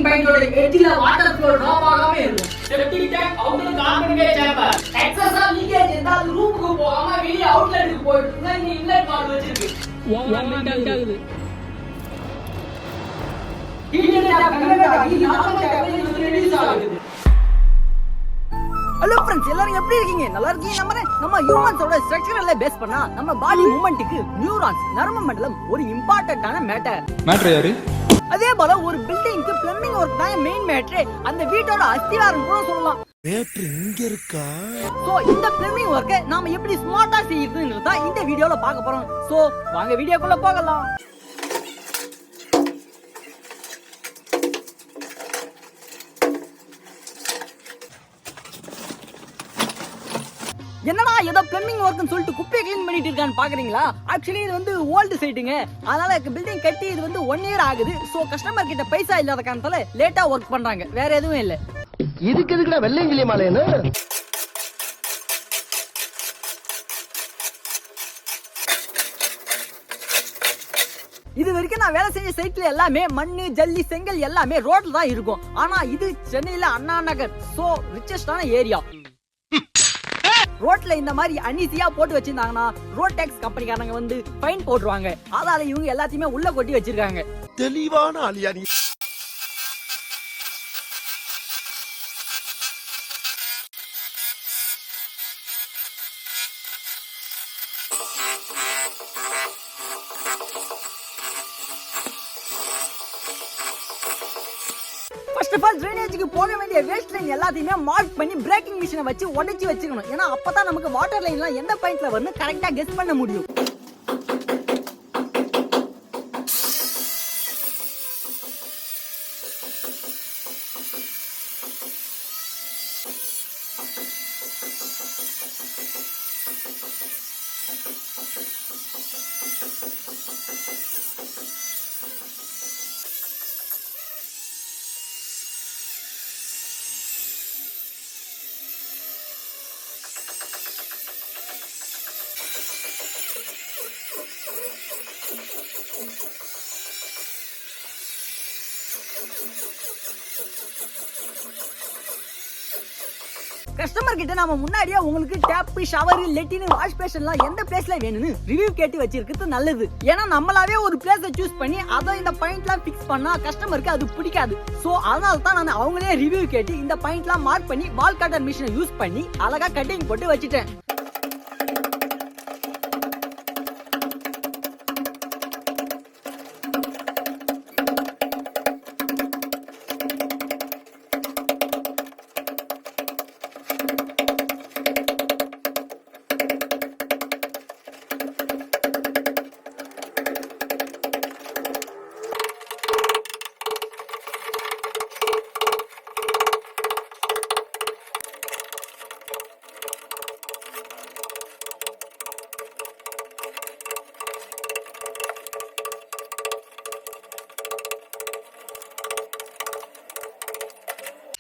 பெயிண்டோட எட்ஜ்ல water flow drop ஆகாம இருக்கும். Septic tank outer concrete chamber எக்ஸஸா லீக்கேஜ் இருந்தா அது ரூமுக்கு போகாம வெளிய அவுட்லெட்டுக்கு போயிடுதுன்னா இங்க இன்லெட் வால்வ் வச்சிருக்கு. ஓவர் ஹீட் ஆகுது. ஹீட் டேப் கன்வெர்ட் ஆகி நார்மல் டெம்பரேச்சர் வந்து ரெடியூஸ் ஆகுது. ஹலோ फ्रेंड्स, எல்லாரும் எப்படி இருக்கீங்க? நல்லா இருக்கீங்க நம்புறேன். நம்ம ஹியூமன்ஸோட ஸ்ட்ரக்சரல்ல பேஸ் பண்ணா நம்ம பாடி மூவ்மெண்ட்க்கு நியூரான்ஸ் நரம்பு மண்டலம் ஒரு இம்பார்ட்டன்ட்டான மேட்டர் யாரு? அதே போல ஒரு பில்டிங்க்கு பிளம்பிங் ஒர்க் தான் மெயின் மேட்டர். அந்த வீட்டோட அஸ்திவாரம் கூட சொல்லலாம். மேட்டர் இங்க இருக்கா? சோ இந்த பிளம்பிங் ஒர்க்கை நாம எப்படி ஸ்மார்ட்டா செய்யறதுங்கிறத தான் இந்த வீடியோல பார்க்க போறோம். சோ வாங்க வீடியோக்குள்ள போகலாம். என்னடா ஏதோ பிளம்பிங் ஒர்க்னு சொல்லிட்டு குப்பையை க்ளீன் பண்ணிட்டு இருக்கான்னு பாக்குறீங்களா? ஆக்சுவலி இது வந்து ஓல்டு சைட்டுங்க. அதனால பில்டிங் கட்டி இது வந்து 1 இயர் ஆகுது. சோ கஸ்டமர் கிட்ட பைசா இல்லாத காரணத்தால லேட்டா ஒர்க் பண்றாங்க, வேற எதுவும் இல்ல. இதுக்கு எதுக்குடா வெள்ளையங்கிலி மாலைன்னு? இது வரைக்கும் நான் வேலை செஞ்ச சைட்ல எல்லாமே மண்ணு ஜல்லி செங்கல் எல்லாமே ரோட்ல தான் இருக்கும். ஆனா இது சென்னையில அண்ணா நகர், சோ ரிச்சஸ்டான ஏரியா. ரோட்ல இந்த மாதிரி அன்ஈசியா போட்டு வச்சிருந்தாங்கன்னா ரோட் டாக்ஸ் கம்பெனிக்காரங்க வந்து ஃபைன் போட்டுருவாங்க. அதனால இவங்க எல்லாத்தையுமே உள்ள கொட்டி வச்சிருக்காங்க. தெளிவான ஆளியா நீ. ஃபர்ஸ்ட் ஆஃப் ஆல் ட்ரைனேஜுக்கு போக வேண்டிய வேஸ்ட் லைன் எல்லாத்தையுமே மார்க் பண்ணி பிரேக்கிங் மிஷினை வச்சு உடைச்சு வச்சுக்கணும். ஏன்னா அப்பதான் நமக்கு வாட்டர் லைன்லாம் எந்த பாயிண்ட்ல வரும்னு கரெக்டா கெஸ் பண்ண முடியும். கஸ்டமர் கிட்ட நாம முன்னாடியே உங்களுக்கு டேப், ஷவர், லெட்டின், வாஷ் பேஷன்லாம் எந்த பிளேஸ்ல வேணும்னு ரிவ்யூ கேட்டு வச்சிருக்கிறது நல்லது. ஏன்னா நம்மளாவே ஒரு பிளேஸை சூஸ் பண்ணி அதை இந்த பாயிண்ட்லாம் ஃபிக்ஸ் பண்ணா கஸ்டமருக்கு அது பிடிக்காது. சோ அதனால தான் நான் அவங்களே ரிவ்யூ கேட்டு இந்த பாயிண்ட்லாம் மார்க் பண்ணி வால் கட்டர் மிஷினை யூஸ் பண்ணி அழகா கட்டிங் போட்டு வச்சிட்டேன்.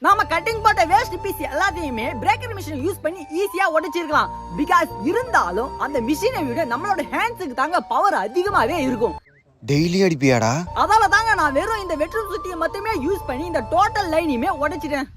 நாம கட்டிங் போட்ட வேஸ்ட் பீஸ் எல்லாத்தையுமே பிரேக்கர் மிஷின் யூஸ் பண்ணி ஈஸியா உடைச்சிருக்கலாம். பிகாஸ் இருந்தாலும் அந்த மிஷினை விட நம்மளோட ஹேண்ட்ஸுக்கு தாங்க பவர் அதிகமாவே இருக்கும். டெய்லி அடிப்பியாடா? அதால தாங்க நான் வெறும் இந்த வெட்ரூம் சுத்தியை மட்டுமே யூஸ் பண்ணி இந்த டோட்டல் லைனையுமே உடைச்சிட்டேன்.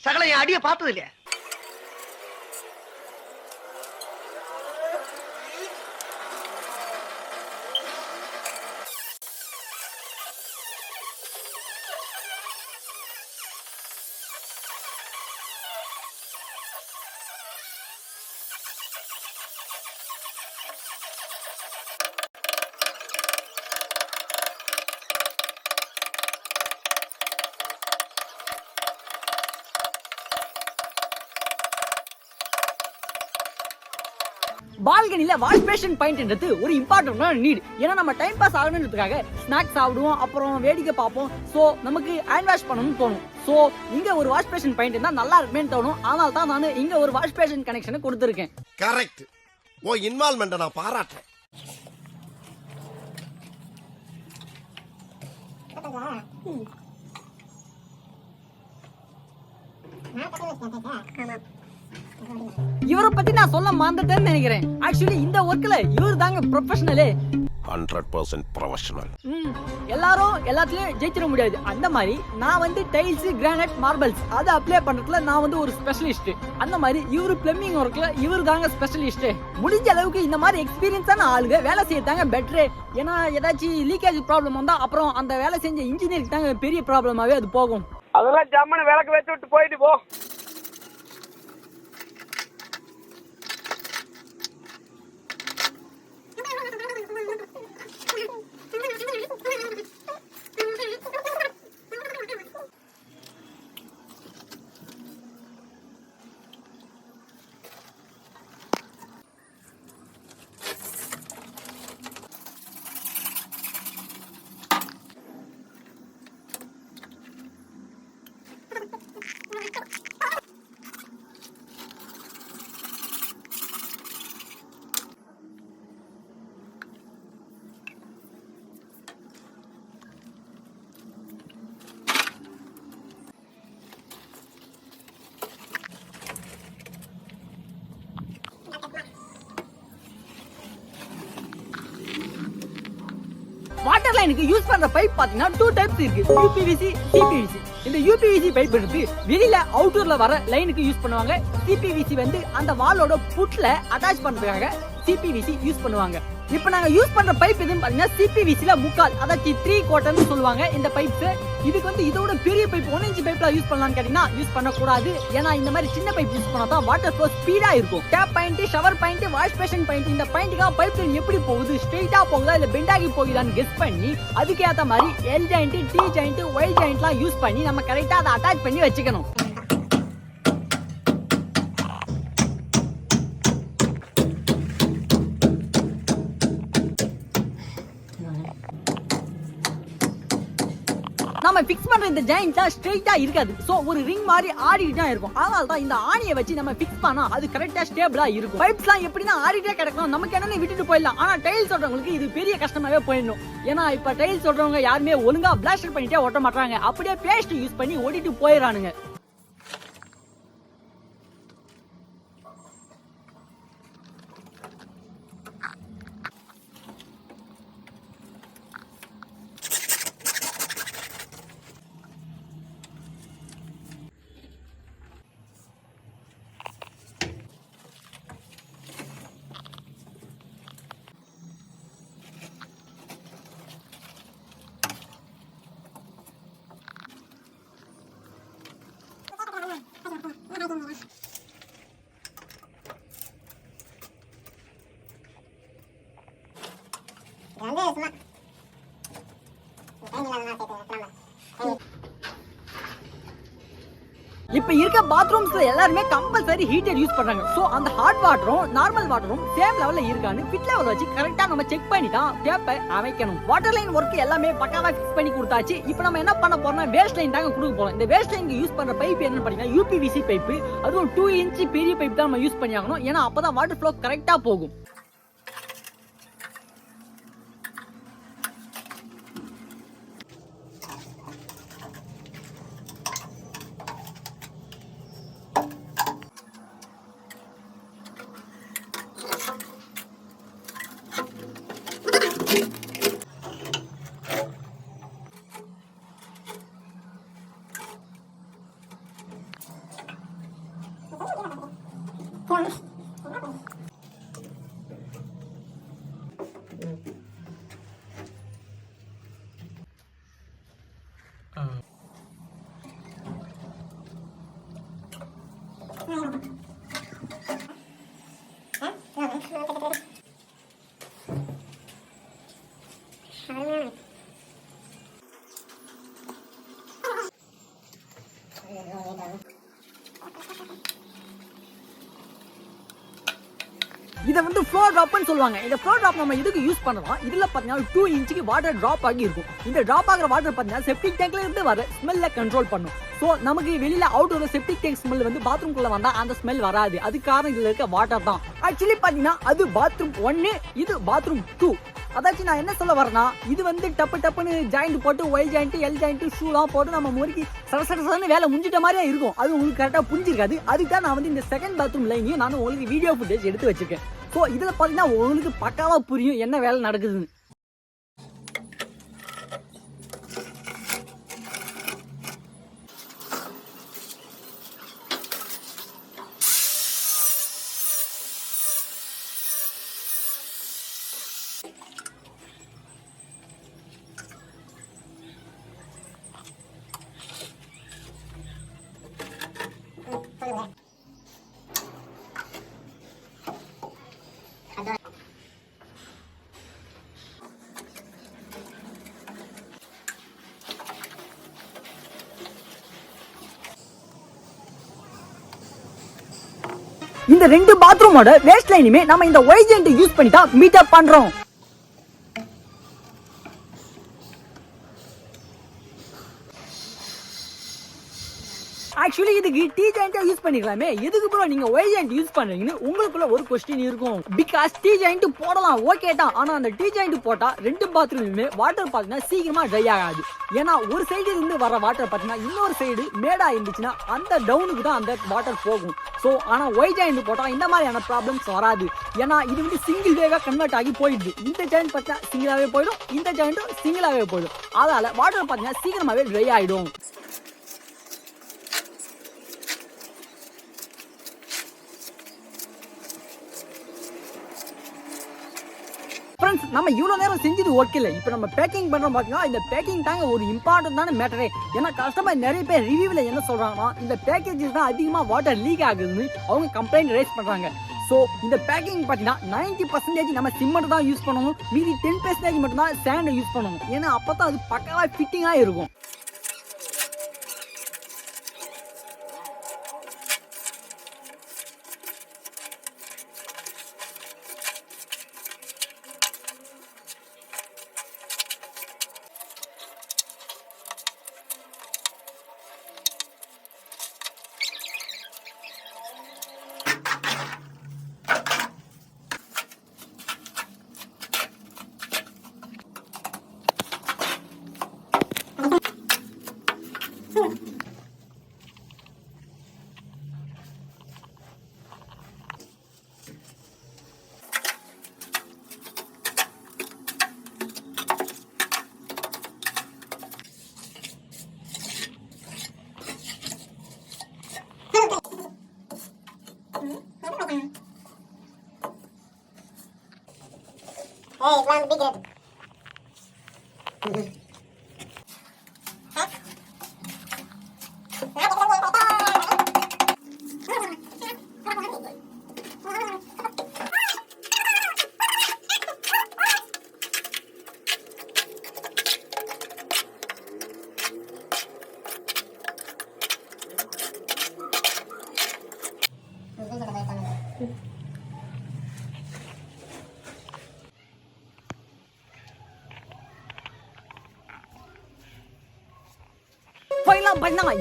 சகல என் அடிய பார்த்தது இல்லையா? பால்கனில வாஷ் பேஷன் பாயிண்ட்ன்றது ஒரு இம்பார்ட்டன்டான நீட். ஏன்னா நம்ம டைம் பாஸ் ஆகணுன்றதுக்காக ஸ்நாக்ஸ் சாப்பிடுவோம், அப்புறம் வேடிக்கை பார்ப்போம். சோ நமக்கு ஹேண்ட் வாஷ் பண்ணணும்னு தோணும். சோ இங்க ஒரு வாஷ் பேஷன் பாயிண்ட் இருந்தா நல்லா இருக்குமே தோணும். அதனால தான் நான் இங்க ஒரு வாஷ் பேஷன் கனெக்ஷனை கொடுத்திருக்கேன். கரெக்ட். ஓ இன்வால்வ்மென்ட் நான் பாராட்டுறேன். இவரை பத்தி நான் சொல்ல மறந்துட்டேன்னு நினைக்கிறேன். ஆக்சுவலி இந்த ஒர்க்ல இவர் தாங்க ப்ரொஃபஷனலே. 100% ப்ரொஃபஷனல். எல்லாரும் எல்லாத்துலயும் ஜெயிச்சிட முடியாது. அந்த மாதிரி நான் வந்து டைல்ஸ், கிரானைட், மார்பிள்ஸ் அதை அப்ளை பண்றதுல நான் வந்து ஒரு ஸ்பெஷலிஸ்ட். அந்த மாதிரி இவரு பிளம்பிங் ஒர்க்ல இவரு தாங்க ஸ்பெஷலிஸ்ட். முடிஞ்ச அளவுக்கு இந்த மாதிரி எக்ஸ்பீரியன்ஸான ஆளுங்க வேலை செய்யத்தாங்க பெட்டர். ஏன்னா ஏதாச்சும் லீக்கேஜ் ப்ராப்ளம் வந்தா அப்புறம் அந்த வேலை செஞ்ச இன்ஜினியருக்கு தாங்க பெரிய ப்ராப்ளமாவே அது போகும். அதெல்லாம் ஜம்மனு விளக்கு வச்சு விட்டு போயிட்டு போ. வாட்டர் லைனுக்கு யூஸ் பண்ற பைப் பாத்தீங்கன்னா 2 டைப்ஸ் இருக்கு, யூபிவிசி, சிபிவிசி. இந்த யூபிவிசி பைப் எடுத்து வெளியில அவுட்டோர்ல வர லைனுக்கு யூஸ் பண்ணுவாங்க. சிபிவிசி வந்து அந்த வாலோட புட்ல அட்டாச் பண்றதுக்காக சிபிவிசி யூஸ் பண்ணுவாங்க. இப்போ நாங்க யூஸ் பண்ற பைப் எதுன்னு பாத்தீங்கன்னா சிபிவிசில முக்கால், அதாவது 3/4 சொல்லுவாங்க இந்த பைப்ஸ். இதுக்கு வந்து இதோட பெரிய பைப் 1 இன்ச் பைப்ல யூஸ் பண்ணலாம்னு கேட்டீங்கன்னா யூஸ் பண்ணக்கூடாது. ஏன்னா இந்த மாதிரி சின்ன பைப் யூஸ் பண்ணா தான் வாட்டர் ஃப்ளோ ஸ்பீடா இருக்கும். Tap point, shower point, wash basin point, இந்த பாயிண்ட்க்கு பைப் லைன் எப்படி போகுது, ஸ்ட்ரைட்டா போகுதா இல்ல பெண்ட் ஆகி போகுதான்னு கெஸ் பண்ணி அதுக்கு ஏத்த மாதிரி L joint, T joint, Y ஜாயிண்ட்லாம் யூஸ் பண்ணி நம்ம கரெக்டா அதை அட்டாச் பண்ணி வச்சுக்கணும். நம்ம ஃபிக்ஸ் பண்ற இந்த ஜாயிண்ட்ல ஸ்ட்ரைட்டா இருக்காது. சோ ஒரு ரிங் மாதிரி ஆடிட்டு தான் இருக்கும். அதனால தான் இந்த ஆணியை வச்சு நம்ம ஃபிக்ஸ் பண்ணா அது கரெக்ட்டா ஸ்டேபிளா இருக்கும். பைப்ஸ்லாம் எப்படின்னா ஆடிட்டே கிடக்கும், நமக்கு என்னன்னு விட்டுட்டு போயிடலாம். ஆனா டைல்ஸ் சொல்றவங்களுக்கு இது பெரிய கஷ்டமாவே போயிடும். ஏன்னா இப்ப டைல்ஸ் சொல்றவங்க யாருமே ஒழுங்கா பிளாஸ்டர் பண்ணிட்டே ஒட்ட மாட்டாங்க, அப்படியே பேஸ்ட் யூஸ் பண்ணி ஓடிட்டு போயிடறானுங்க. இப்ப இருக்க பாத்ரூம்ஸ்ல எல்லாருமே கம்பல்சரி ஹீட்டர் யூஸ் பண்றாங்க. சோ அந்த ஹாட் வாட்டரும் நார்மல் வாட்டரும் சேம் லெவல்ல இருக்கான்னு ஃபிட் லெவல் வச்சு கரெக்ட்டா நம்ம செக் பண்ணி தான் டேப்பை அமைக்கணும். வாட்டர் லைன் ஒர்க் எல்லாமே பக்காவா ஃபிக்ஸ் பண்ணி கொடுத்தாச்சு. இப்போ நம்ம என்ன பண்ண போறோம்னா வேஸ்ட் லைன் தாங்க கொடுக்க போறோம். இந்த வேஸ்ட் லைனுக்கு யூஸ் பண்ற பைப் என்னன்னு பாத்தீங்கன்னா யூபிவிசி பைப். அதுவும் 2 இன்ச் பெரிய பைப் தான் நம்ம யூஸ் பண்ணி ஆகணும். ஏன்னா அப்பதான் வாட்டர் ஃப்ளோ கரெக்ட்டா போகும். இத வந்து ஃப்ளோ டிராப்னு சொல்லுவாங்க. இந்த ஃப்ளோ டிராப் நம்ம இதுக்கு யூஸ் பண்ணலாம். இதுல பாத்தீங்கன்னா 2 இன்ச்சுக்கு வாட்டர் டிராப் ஆகி இருக்கும். இந்த டிராப் ஆகிற வாட்டர் பாத்தீங்கன்னா செப்டிக் டேங்க்ல இருந்து வர ஸ்மெல்ல கண்ட்ரோல் பண்ணும். சோ நமக்கு வெளியில அவுட்டோர் செப்டிக் டேங்க் ஸ்மெல் வந்து பாத்ரூம் குள்ள வந்தா அந்த ஸ்மெல் வராது. அது காரணம் இதுல இருக்க வாட்டர் தான். ஆக்சுவலி பாத்தீங்கன்னா அது பாத்ரூம் 1, இது பாத்ரூம் 2. அதாச்சும் நான் என்ன சொல்ல வரேன்னா, இது வந்து டப்புன்னு ஜாயிண்ட் போட்டு ஒய் ஜாயிண்ட், எல் ஜாயிண்ட், ஷூலாம் போட்டு நம்ம முறுக்கி சரசரசன்னு வேலை முடிஞ்சிட்ட மாதிரியே இருக்கும். அது உங்களுக்கு கரெக்டா புரிஞ்சிருக்காது. அதுக்கு தான் நான் வந்து இந்த செகண்ட் பாத்ரூம் லைனையும் நான் உங்களுக்கு வீடியோ ஃபுட்டேஜ் எடுத்து வச்சிருக்கேன். ஸோ இதில் பார்த்தீங்கன்னா உங்களுக்கு பக்காவா புரியும் என்ன வேலை நடக்குதுன்னு. இந்த 2 பாத்ரூமோட வேஸ்ட் லைனுமே நம்ம இந்த ஒய்ஜென்ட் யூஸ் பண்ணி தான் மீட் அப் பண்றோம். ஆக்சுவலி இதுக்கு டி ஜாயிண்ட் யூஸ் பண்ணிக்கலாமே, எதுக்கு ப்ரோ நீங்க ஒய் ஜாயிண்ட் யூஸ் பண்றீங்கன்னு உங்களுக்குள்ள ஒரு क्वेश्चन இருக்கும். பிகாஸ் டி ஜாயிண்ட் போடலாம் ஓகே தான், ஆனா அந்த டி ஜாயிண்ட் போட்டா 2 பாத்ரூமுமே வாட்டர் பாத்தீங்கன்னா சீக்கிரமா ட்ரை ஆகாது. ஏன்னா ஒரு சைடு இருந்து வர வாட்டர் பாத்தீங்கன்னா இன்னொரு சைடு மேடா இருந்துச்சுன்னா அந்த டவுனுக்கு தான் அந்த வாட்டர் போகும். சோ ஆனா ஒய் ஜாயிண்ட் போட்டா இந்த மாதிரியான ப்ராப்ளம்ஸ் வராது. ஏன்னா இது வந்து சிங்கிள் வேவா கன்வெர்ட் ஆகி போயிடுது. இந்த ஜாயிண்ட் பார்த்தா சிங்கிளாவே போயிடும், இந்த ஜாயிண்ட்டும் சிங்கிளாவே போயிடும். அதனால வாட்டர் பாத்தீங்கன்னா சீக்கிரமாவே ட்ரை ஆயிடும். ஃப்ரெண்ட்ஸ், நம்ம இவ்வளவு நேரம் செஞ்சது ஒர்க் இல்லை. இப்போ நம்ம பேக்கிங் பண்றோம் பாத்தீங்கன்னா, இந்த பேக்கிங் தாங்க ஒரு இம்பார்ட்டன்டான மேட்டரே. ஏன்னா கஸ்டமர் நிறைய பேர் ரிவ்யூவில் என்ன சொல்றாங்கன்னா, இந்த பேக்கேஜஸ் தான் அதிகமாக வாட்டர் லீக் ஆகுதுன்னு அவங்க கம்ப்ளைண்ட் ரைஸ் பண்றாங்க. ஸோ இந்த பேக்கிங் பார்த்தீங்கன்னா 90% நம்ம சிமெண்ட் தான் யூஸ் பண்ணணும், மீதி 10% மட்டும் தான் சேண்டை யூஸ் பண்ணணும். ஏன்னா அப்போ தான் அது பக்காவாக ஃபிட்டிங்காக இருக்கும். Hey, it's round big.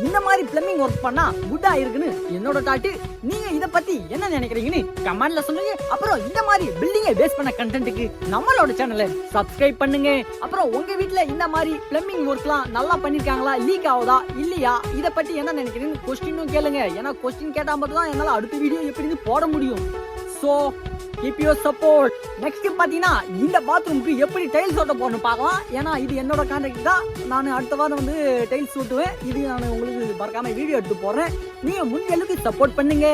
இந்த மாதிரி பிளம்பிங் ஒர்க் பண்ணா குட்டா இருக்குன்னு என்னோட தாட்டு. நீங்க இத பத்தி என்ன நினைக்கிறீங்கன்னு கமெண்ட்ல சொல்லுங்க. அப்புறம் இந்த மாதிரி பில்டிங்கை பேஸ் பண்ண கண்டென்ட்க்கு நம்மளோட சேனலை சப்ஸ்கிரைப் பண்ணுங்க. அப்புறம் உங்க வீட்ல இந்த மாதிரி பிளம்பிங் ஒர்க்லாம் நல்லா பண்ணிருக்காங்களா, லீக் ஆகுதா இல்லையா, இத பத்தி என்ன நினைக்கிறீங்கன்னு கொஸ்டினும் கேளுங்க. ஏன்னா கொஸ்டின் கேட்டா மட்டும் தான் என்னால அடுத்த வீடியோ எப்படின்னு போட முடியும். So keep your support. Next பாத்தீங்கன்னா இந்த பாத்ரூமுக்கு எப்படி டைல்ஸ் ஓட்ட போறணும் பார்க்கலாம். ஏன்னா இது என்னோட கான்ட்ராக்ட் தான். நான் அடுத்த வாரம் வந்து டைல்ஸ் ஓட்டுவேன். இது நான் உங்களுக்கு மறக்காம வீடியோ எடுத்து போடுறேன். நீங்க முடிஞ்ச அளவுக்கு சப்போர்ட் பண்ணுங்க.